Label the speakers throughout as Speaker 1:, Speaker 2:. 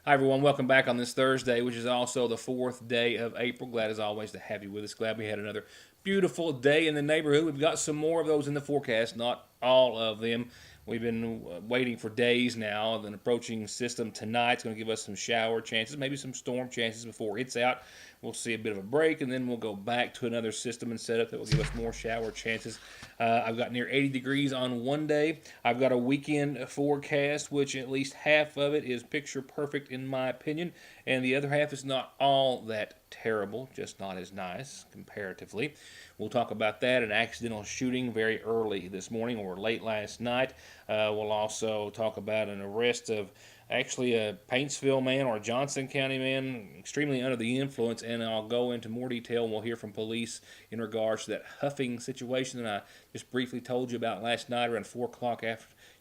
Speaker 1: Hi, everyone. Welcome back on this Thursday, which is also the 4th day of April. Glad as always to have you with us. Glad we had another beautiful day in the neighborhood. We've got some more of those in the forecast, not all of them. We've been waiting for days now. An approaching system tonight's going to give us some shower chances, maybe some storm chances before it's out. We'll see a bit of a break, and then we'll go back to another system and setup that will give us more shower chances. I've got near 80 degrees on one day. I've got a weekend forecast, which at least half of it is picture perfect in my opinion, and the other half is not all that terrible, just not as nice comparatively. We'll talk about that, an accidental shooting very early this morning or late last night. We'll also talk about an arrest of actually a Paintsville man or a Johnson County man extremely under the influence, and I'll go into more detail and we'll hear from police in regards to that huffing situation that I just briefly told you about last night around 4 o'clock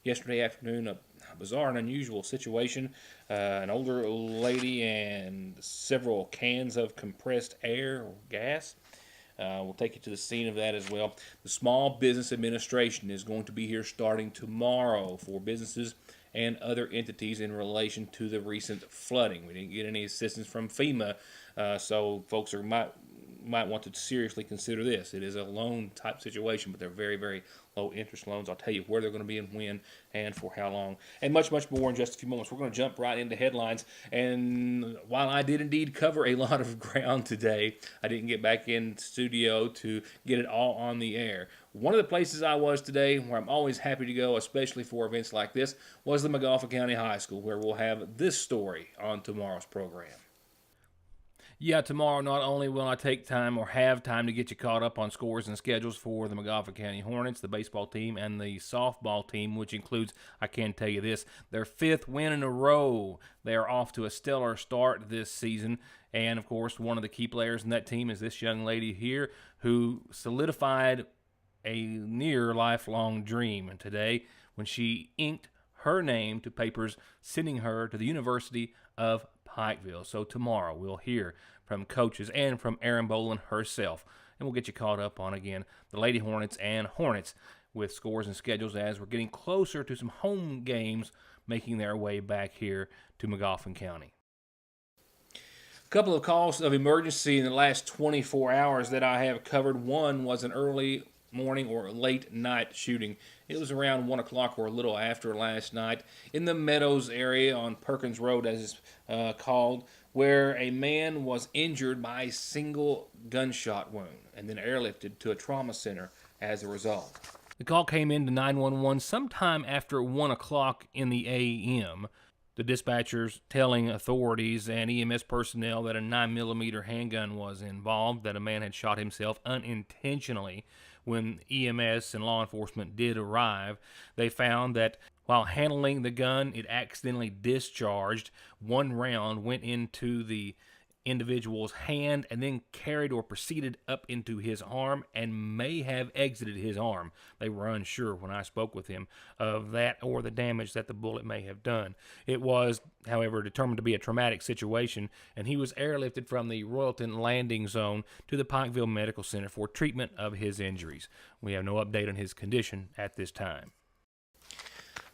Speaker 1: yesterday afternoon. A bizarre and unusual situation. An older lady and several cans of compressed air or gas. We'll take you to the scene of that as well. The Small Business Administration is going to be here starting tomorrow for businesses and other entities in relation to the recent flooding. We didn't get any assistance from FEMA, so folks might want to seriously consider this. It is a loan type situation, but they're very, very low interest loans. I'll tell you where they're going to be and when and for how long, and much, much more in just a few moments. We're going to jump right into headlines. And while I did indeed cover a lot of ground today, I didn't get back in studio to get it all on the air. One of the places I was today, where I'm always happy to go, especially for events like this, was the Magoffin County High School, where we'll have this story on tomorrow's program. Yeah, tomorrow not only will I take time or have time to get you caught up on scores and schedules for the Magoffin County Hornets, the baseball team, and the softball team, which includes, I can tell you this, their 5th win in a row. They are off to a stellar start this season, and of course, one of the key players in that team is this young lady here who solidified a near lifelong dream. And today, when she inked her name to papers, sending her to the University of Pikeville. So tomorrow we'll hear from coaches and from Erin Boland herself, and we'll get you caught up on, again, the Lady Hornets and Hornets with scores and schedules as we're getting closer to some home games making their way back here to Magoffin County. A couple of calls of emergency in the last 24 hours that I have covered. One was an early morning or late night shooting. It was around 1 o'clock or a little after last night in the Meadows area on Perkins Road, as it's called, where a man was injured by a single gunshot wound and then airlifted to a trauma center as a result. The call came into 911 sometime after 1 o'clock in the a.m., the dispatchers telling authorities and EMS personnel that a 9mm handgun was involved, that a man had shot himself unintentionally. When EMS and law enforcement did arrive, they found that while handling the gun, it accidentally discharged. One round went into the individual's hand and then carried or proceeded up into his arm and may have exited his arm. They were unsure when I spoke with him of that or the damage that the bullet may have done. It was, however, determined to be a traumatic situation, and he was airlifted from the Royalton landing zone to the Pikeville Medical Center for treatment of his injuries. We have no update on his condition at this time.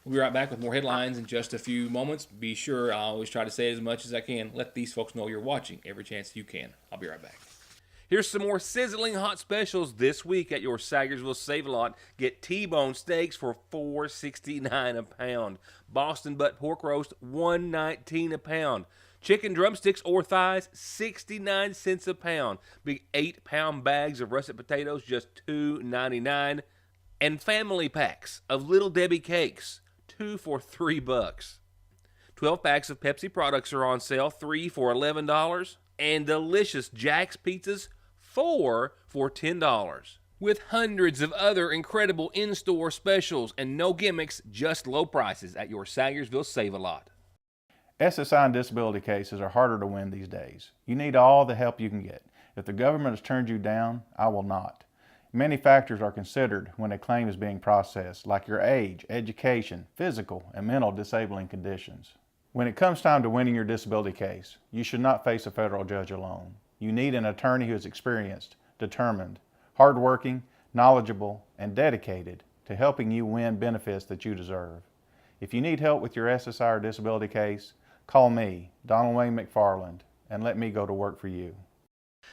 Speaker 1: We'll be right back with more headlines in just a few moments. Be sure, I always try to say as much as I can. Let these folks know you're watching every chance you can. I'll be right back. Here's some more sizzling hot specials this week at your Salyersville Save-A-Lot. Get T-bone steaks for $4.69 a pound. Boston butt pork roast, $1.19 a pound. Chicken drumsticks or thighs, 69 cents a pound. Big 8-pound bags of russet potatoes, just $2.99. And family packs of Little Debbie cakes, 2 for $3. 12 packs of Pepsi products are on sale, 3 for $11. And delicious Jack's pizzas, 4 for $10. With hundreds of other incredible in-store specials and no gimmicks, just low prices at your Salyersville Save-A-Lot.
Speaker 2: SSI and disability cases are harder to win these days. You need all the help you can get. If the government has turned you down, I will not. Many factors are considered when a claim is being processed, like your age, education, physical, and mental disabling conditions. When it comes time to winning your disability case, you should not face a federal judge alone. You need an attorney who is experienced, determined, hardworking, knowledgeable, and dedicated to helping you win benefits that you deserve. If you need help with your SSI or disability case, Call me, Donald Wayne McFarland, and let me go to work for you.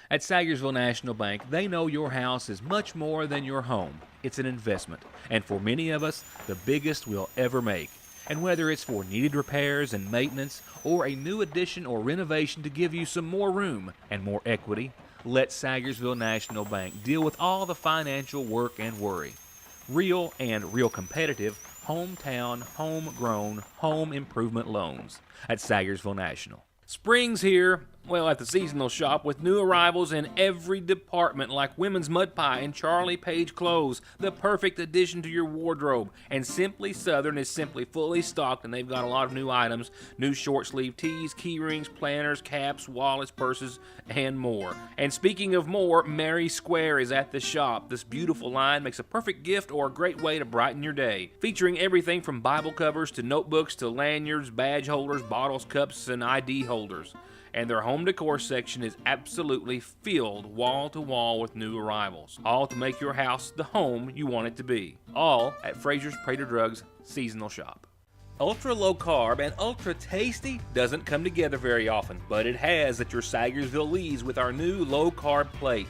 Speaker 1: At Salyersville National Bank, they know your house is much more than your home. It's an investment, and for many of us, the biggest we'll ever make. And whether it's for needed repairs and maintenance, or a new addition or renovation to give you some more room and more equity, let Salyersville National Bank deal with all the financial work and worry. Real and real competitive, hometown, homegrown, home improvement loans at Salyersville National. Spring's here, well, at the seasonal shop with new arrivals in every department like women's mud pie and Charlie Page clothes, the perfect addition to your wardrobe. And Simply Southern is simply fully stocked, and they've got a lot of new items, new short sleeve tees, key rings, planners, caps, wallets, purses, and more. And speaking of more, Mary Square is at the shop. This beautiful line makes a perfect gift or a great way to brighten your day, featuring everything from Bible covers to notebooks to lanyards, badge holders, bottles, cups, and ID holders. And their home decor section is absolutely filled wall to wall with new arrivals, all to make your house the home you want it to be. All at Fraser's Prater Drugs seasonal shop. Ultra low carb and ultra tasty doesn't come together very often, but it has at your Salyersville Lee's with our new low carb plate.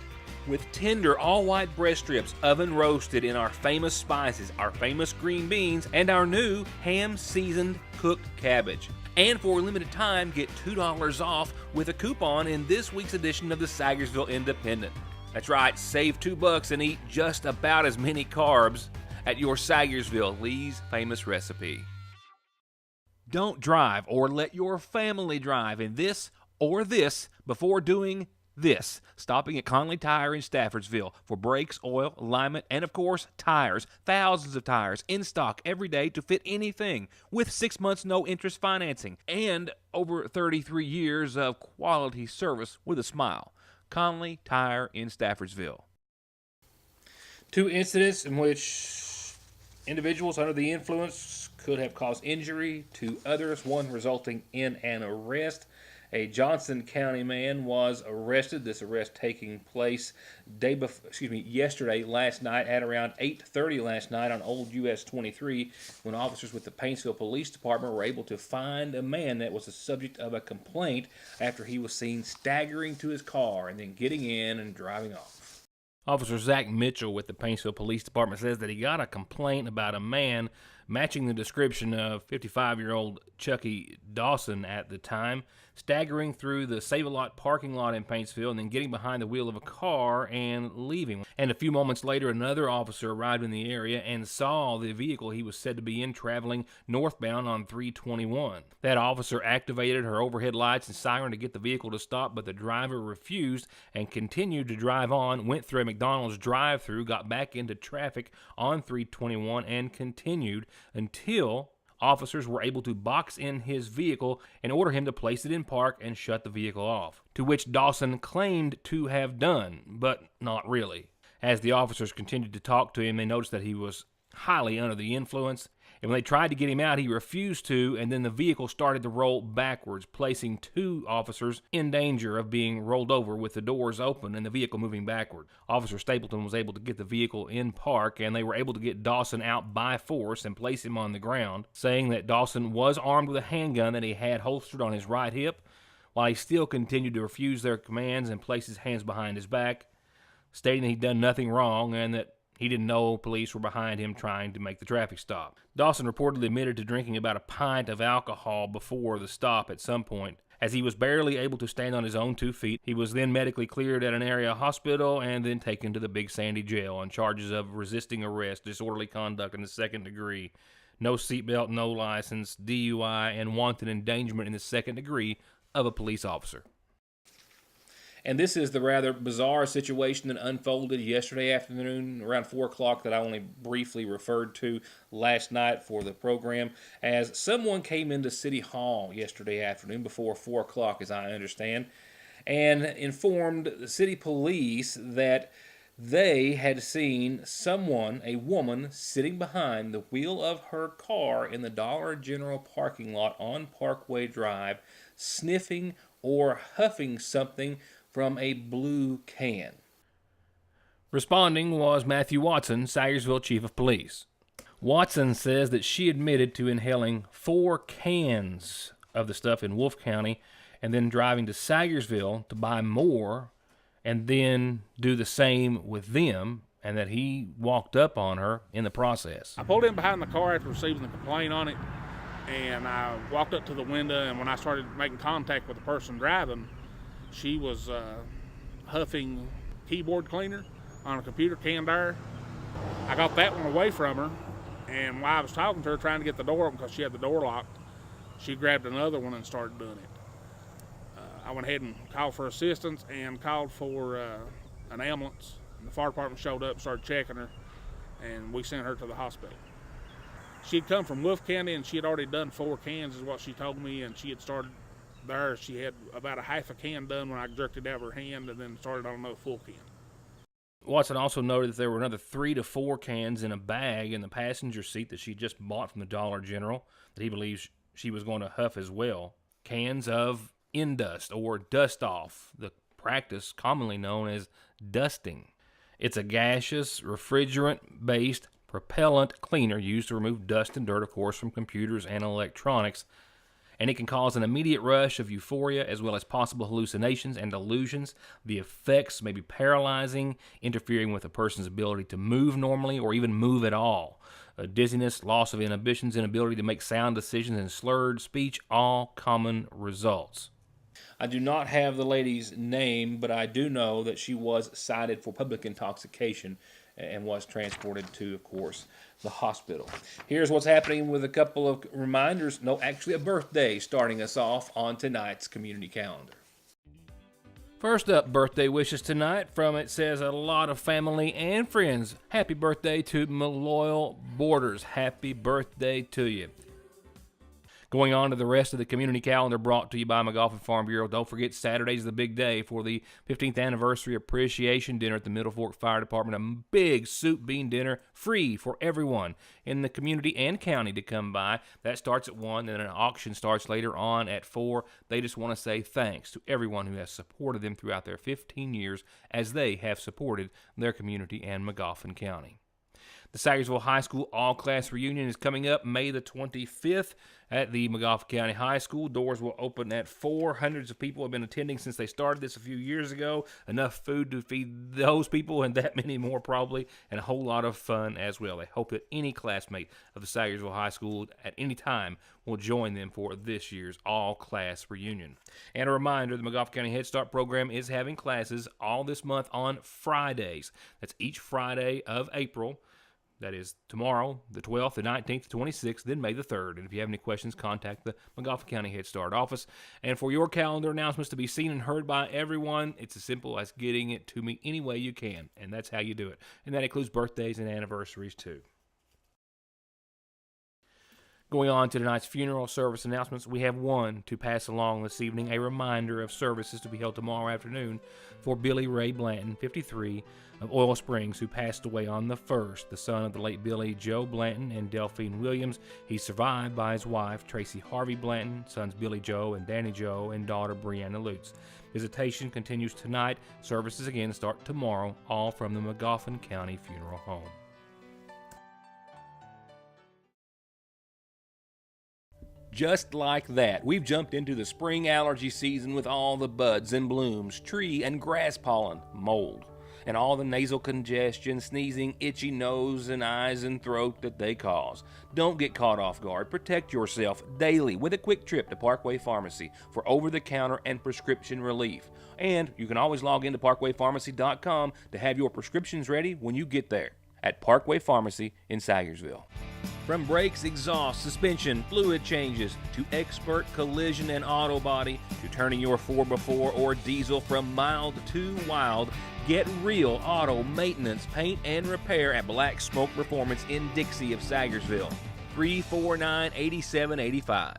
Speaker 1: With tender all-white breast strips oven roasted in our famous spices, our famous green beans, and our new ham-seasoned cooked cabbage. And for a limited time, get $2 off with a coupon in this week's edition of the Salyersville Independent. That's right, save $2 and eat just about as many carbs at your Salyersville Lee's famous recipe. Don't drive or let your family drive in this or this before doing this. Stopping at Conley Tire in Staffordsville for brakes, oil, alignment, and of course, tires. Thousands of tires in stock every day to fit anything with 6 months no interest financing and over 33 years of quality service with a smile. Conley Tire in Staffordsville. 2 incidents in which individuals under the influence could have caused injury to others, one resulting in an arrest. A Johnson County man was arrested. This arrest taking place yesterday, last night, at around 8:30 last night on Old US 23, when officers with the Paintsville Police Department were able to find a man that was the subject of a complaint after he was seen staggering to his car and then getting in and driving off. Officer Zach Mitchell with the Paintsville Police Department says that he got a complaint about a man matching the description of 55-year-old Chucky Dawson at the time, staggering through the Save-A-Lot parking lot in Paintsville and then getting behind the wheel of a car and leaving. And a few moments later, another officer arrived in the area and saw the vehicle he was said to be in traveling northbound on 321. That officer activated her overhead lights and siren to get the vehicle to stop, but the driver refused and continued to drive on, went through a McDonald's drive-thru, got back into traffic on 321, and continued until officers were able to box in his vehicle and order him to place it in park and shut the vehicle off, to which Dawson claimed to have done, but not really. As the officers continued to talk to him, they noticed that he was highly under the influence, and when they tried to get him out, he refused to, and then the vehicle started to roll backwards, placing 2 officers in danger of being rolled over with the doors open and the vehicle moving backward. Officer Stapleton was able to get the vehicle in park, and they were able to get Dawson out by force and place him on the ground, saying that Dawson was armed with a handgun that he had holstered on his right hip, while he still continued to refuse their commands and place his hands behind his back, stating that he'd done nothing wrong and that he didn't know police were behind him trying to make the traffic stop. Dawson reportedly admitted to drinking about a pint of alcohol before the stop at some point. As he was barely able to stand on his own 2 feet, he was then medically cleared at an area hospital and then taken to the Big Sandy Jail on charges of resisting arrest, disorderly conduct in the 2nd degree, no seatbelt, no license, DUI, and wanton endangerment in the 2nd degree of a police officer. And this is the rather bizarre situation that unfolded yesterday afternoon around 4 o'clock that I only briefly referred to last night for the program, as someone came into City Hall yesterday afternoon before 4 o'clock, as I understand, and informed the city police that they had seen someone, a woman, sitting behind the wheel of her car in the Dollar General parking lot on Parkway Drive, sniffing or huffing something from a blue can. Responding was Matthew Watson, Salyersville Chief of Police. Watson says that she admitted to inhaling 4 cans of the stuff in Wolfe County and then driving to Salyersville to buy more and then do the same with them, and that he walked up on her in the process.
Speaker 3: I pulled in behind the car after receiving the complaint on it, and I walked up to the window, and when I started making contact with the person driving, she was huffing keyboard cleaner on a computer, canned air. I got that one away from her, and while I was talking to her, trying to get the door open because she had the door locked, she grabbed another one and started doing it. I went ahead and called for assistance and called for an ambulance. And the fire department showed up, started checking her, and we sent her to the hospital. She'd come from Wolfe County, and she had already done 4 cans, is what she told me, and she had started there. She had about a half a can done when I jerked it out of her hand, and then started on another full can.
Speaker 1: Watson also noted that there were another 3 to 4 cans in a bag in the passenger seat that she just bought from the Dollar General that he believes she was going to huff as well. Cans of Indust, or dust off, the practice commonly known as dusting. It's a gaseous, refrigerant-based propellant cleaner used to remove dust and dirt, of course, from computers and electronics, and it can cause an immediate rush of euphoria as well as possible hallucinations and delusions. The effects may be paralyzing, interfering with a person's ability to move normally or even move at all. Dizziness, loss of inhibitions, inability to make sound decisions, and slurred speech, all common results. I do not have the lady's name, but I do know that she was cited for public intoxication and was transported to, of course, the hospital. Here's what's happening with a couple of reminders. No, actually a birthday starting us off on tonight's community calendar. First up, birthday wishes tonight from, it says, a lot of family and friends. Happy birthday to Malloy Borders. Happy birthday to you. Going on to the rest of the community calendar brought to you by Magoffin Farm Bureau. Don't forget, Saturday's the big day for the 15th anniversary appreciation dinner at the Middle Fork Fire Department. A big soup bean dinner, free for everyone in the community and county to come by. That starts at 1, and then an auction starts later on at 4. They just want to say thanks to everyone who has supported them throughout their 15 years as they have supported their community and Magoffin County. The Salyersville High School all-class reunion is coming up May the 25th at the Magoffin County High School. Doors will open at 4. Hundreds of people have been attending since they started this a few years ago. Enough food to feed those people and that many more probably, and a whole lot of fun as well. They hope that any classmate of the Salyersville High School at any time will join them for this year's all-class reunion. And a reminder, the Magoffin County Head Start program is having classes all this month on Fridays. That's each Friday of April. That is tomorrow, the 12th, the 19th, the 26th, then May the 3rd. And if you have any questions, contact the Magoffin County Head Start office. And for your calendar announcements to be seen and heard by everyone, it's as simple as getting it to me any way you can. And that's how you do it. And that includes birthdays and anniversaries, too. Going on to tonight's funeral service announcements, we have one to pass along this evening, a reminder of services to be held tomorrow afternoon for Billy Ray Blanton, 53, of Oil Springs, who passed away on the 1st, the son of the late Billy Joe Blanton and Delphine Williams. He's survived by his wife, Tracy Harvey Blanton, sons Billy Joe and Danny Joe, and daughter Brianna Lutz. Visitation continues tonight. Services again start tomorrow, all from the Magoffin County Funeral Home. Just like that, we've jumped into the spring allergy season with all the buds and blooms, tree and grass pollen, mold, and all the nasal congestion, sneezing, itchy nose and eyes and throat that they cause. Don't get caught off guard. Protect yourself daily with a quick trip to Parkway Pharmacy for over-the-counter and prescription relief. And you can always log into parkwaypharmacy.com to have your prescriptions ready when you get there at Parkway Pharmacy in Salyersville. From brakes, exhaust, suspension, fluid changes, to expert collision and auto body, to turning your 4x4 or diesel from mild to wild, get real auto maintenance, paint, and repair at Black Smoke Performance in Dixie of Salyersville. 349-8785.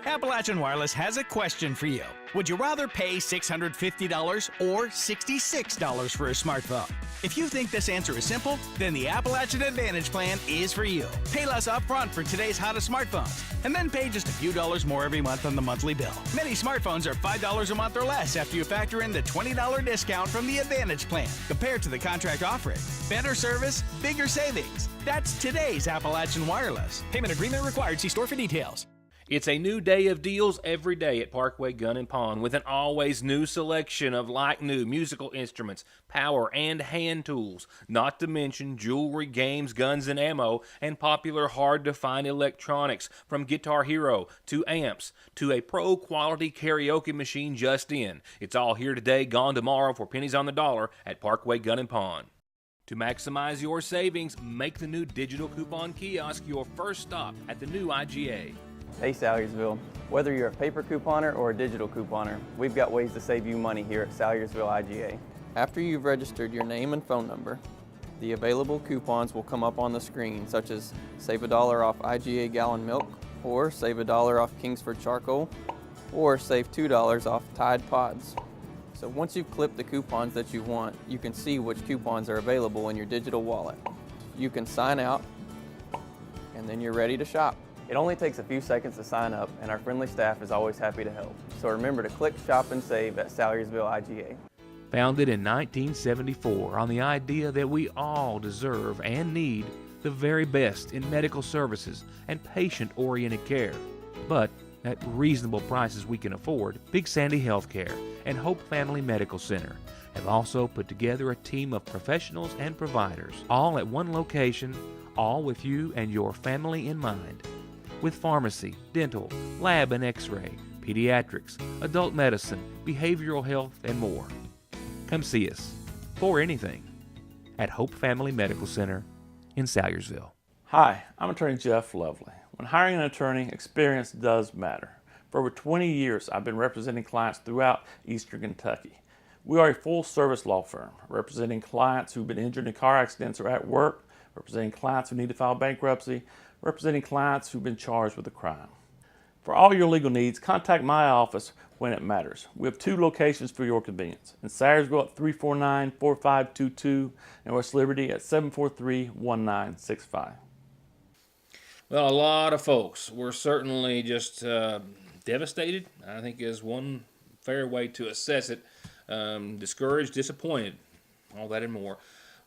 Speaker 4: Appalachian Wireless has a question for you. Would you rather pay $650 or $66 for a smartphone? If you think this answer is simple, then the Appalachian Advantage plan is for you. Pay less upfront for today's hottest smartphones, and then pay just a few dollars more every month on the monthly bill. Many smartphones are $5 a month or less after you factor in the $20 discount from the Advantage plan, compared to the contract offering. Better service, bigger savings. That's today's Appalachian Wireless. Payment agreement required. See store for details.
Speaker 1: It's a new day of deals every day at Parkway Gun and Pawn, with an always new selection of like new musical instruments, power and hand tools, not to mention jewelry, games, guns and ammo, and popular hard to find electronics, from Guitar Hero to amps to a pro quality karaoke machine just in. It's all here today, gone tomorrow for pennies on the dollar at Parkway Gun and Pawn. To maximize your savings, make the new digital coupon kiosk your first stop at the new IGA.
Speaker 5: Hey Salyersville, whether you're a paper couponer or a digital couponer, we've got ways to save you money here at Salyersville IGA. After you've registered your name and phone number, the available coupons will come up on the screen, such as save $1 off IGA gallon milk, or save $1 off Kingsford charcoal, or save $2 off Tide pods. So once you've clipped the coupons that you want, you can see which coupons are available in your digital wallet. You can sign out, and then you're ready to shop. It only takes a few seconds to sign up, and our friendly staff is always happy to help. So remember to click Shop and Save at Salyersville IGA.
Speaker 1: Founded in 1974 on the idea that we all deserve and need the very best in medical services and patient-oriented care, but at reasonable prices we can afford, Big Sandy Healthcare and Hope Family Medical Center have also put together a team of professionals and providers, all at one location, all with you and your family in mind. With pharmacy, dental, lab and x-ray, pediatrics, adult medicine, behavioral health, and more. Come see us, for anything, at Hope Family Medical Center in Salyersville.
Speaker 6: Hi, I'm attorney Jeff Lovely. When hiring an attorney, experience does matter. For over 20 years, I've been representing clients throughout Eastern Kentucky. We are a full-service law firm, representing clients who've been injured in car accidents or at work, representing clients who need to file bankruptcy, representing clients who've been charged with a crime. For all your legal needs, contact my office when it matters. We have 2 locations for your convenience. In Salyersville at 349-4522 and West Liberty at 743-1965.
Speaker 1: Well, a lot of folks were certainly just devastated, I think is one fair way to assess it. Discouraged, disappointed, all that and more,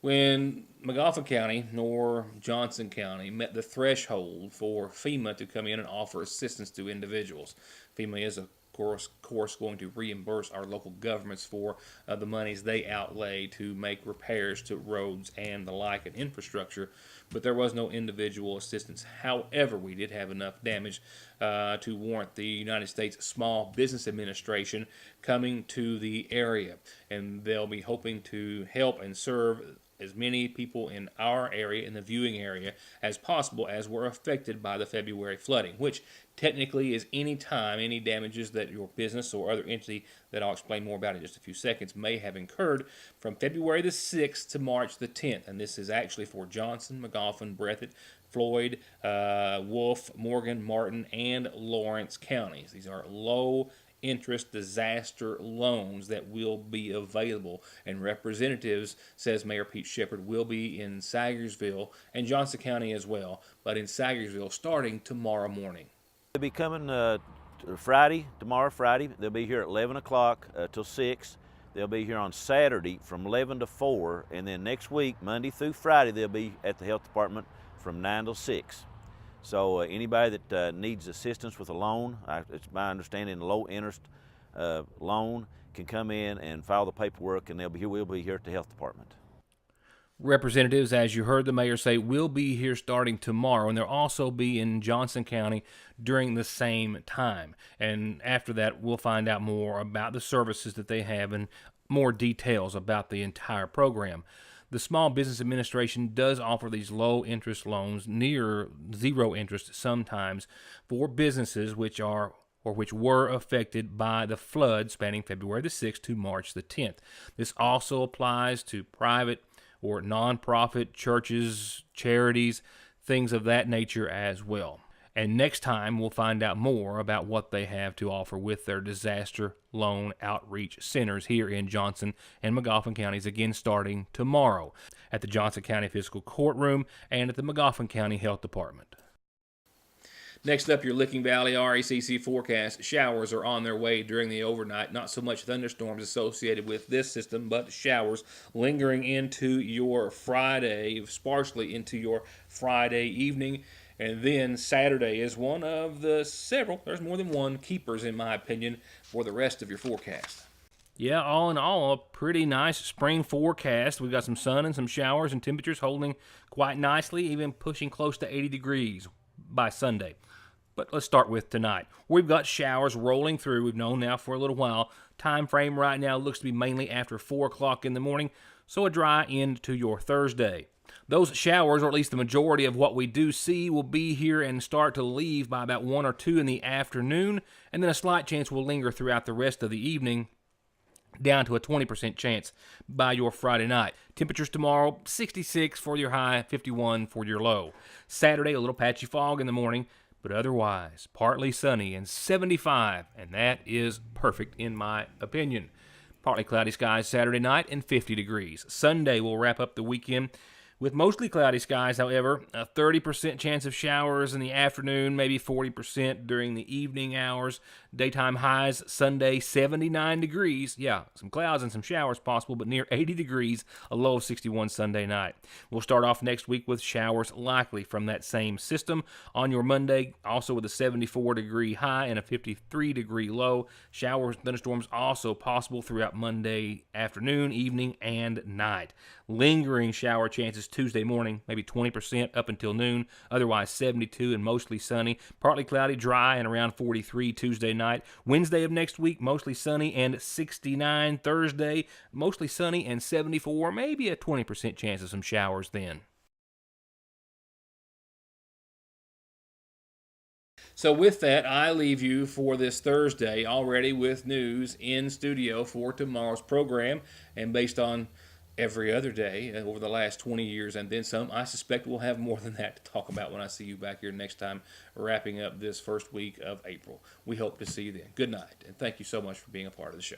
Speaker 1: when Magoffin County nor Johnson County met the threshold for FEMA to come in and offer assistance to individuals. FEMA is, of course going to reimburse our local governments for the monies they outlay to make repairs to roads and the like and infrastructure, but there was no individual assistance. However, we did have enough damage to warrant the United States Small Business Administration coming to the area, and they'll be hoping to help and serve as many people in our area, in the viewing area, as possible as were affected by the February flooding, which technically is any time any damages that your business or other entity that I'll explain more about in just a few seconds may have incurred from February the 6th to March the 10th. And this is actually for Johnson, Magoffin, Breathitt, Floyd, Wolfe, Morgan, Martin, and Lawrence counties. These are low interest disaster loans that will be available, and representatives, says Mayor Pete Shepard, will be in Salyersville and Johnson County as well, but in Salyersville starting tomorrow morning.
Speaker 7: They'll be coming tomorrow Friday. They'll be here at 11 o'clock till 6. They'll be here on Saturday from 11 to 4, and then next week, Monday through Friday, they'll be at the health department from 9 till 6. So anybody that needs assistance with a loan, it's my understanding, a low interest loan, can come in and file the paperwork, and we'll be here at the health department.
Speaker 1: Representatives, as you heard the mayor say, will be here starting tomorrow, and they'll also be in Johnson County during the same time. And after that, we'll find out more about the services that they have and more details about the entire program. The Small Business Administration does offer these low-interest loans, near zero interest sometimes, for businesses which were affected by the flood spanning February the 6th to March the 10th. This also applies to private or nonprofit churches, charities, things of that nature as well. And next time, we'll find out more about what they have to offer with their disaster loan outreach centers here in Johnson and Magoffin counties, again starting tomorrow at the Johnson County Fiscal Courtroom and at the Magoffin County Health Department. Next up, your Licking Valley RECC forecast. Showers are on their way during the overnight. Not so much thunderstorms associated with this system, but showers lingering into your Friday, sparsely into your Friday evening. And then Saturday is one of the several, there's more than one, keepers in my opinion for the rest of your forecast. Yeah, all in all, a pretty nice spring forecast. We've got some sun and some showers and temperatures holding quite nicely, even pushing close to 80 degrees by Sunday. But let's start with tonight. We've got showers rolling through. We've known now for a little while. Time frame right now looks to be mainly after 4 o'clock in the morning, so a dry end to your Thursday. Those showers, or at least the majority of what we do see, will be here and start to leave by about 1 or 2 in the afternoon, and then a slight chance will linger throughout the rest of the evening, down to a 20% chance by your Friday night. Temperatures tomorrow, 66 for your high, 51 for your low. Saturday, a little patchy fog in the morning, but otherwise partly sunny and 75, and that is perfect in my opinion. Partly cloudy skies Saturday night and 50 degrees. Sunday will wrap up the weekend with mostly cloudy skies, however, a 30% chance of showers in the afternoon, maybe 40% during the evening hours. Daytime highs Sunday, 79 degrees. Yeah, some clouds and some showers possible, but near 80 degrees, a low of 61 Sunday night. We'll start off next week with showers likely from that same system. On your Monday, also with a 74-degree high and a 53-degree low. Showers and thunderstorms also possible throughout Monday afternoon, evening, and night. Lingering shower chances Tuesday morning, maybe 20% up until noon. Otherwise 72 and mostly sunny. Partly cloudy, dry, and around 43 Tuesday night. Wednesday of next week, mostly sunny and 69. Thursday, mostly sunny and 74. Maybe a 20% chance of some showers then. So with that, I leave you for this Thursday already with news in studio for tomorrow's program. And based on every other day over the last 20 years and then some, I suspect we'll have more than that to talk about when I see you back here next time, wrapping up this first week of April. We hope to see you then. Good night, and thank you so much for being a part of the show.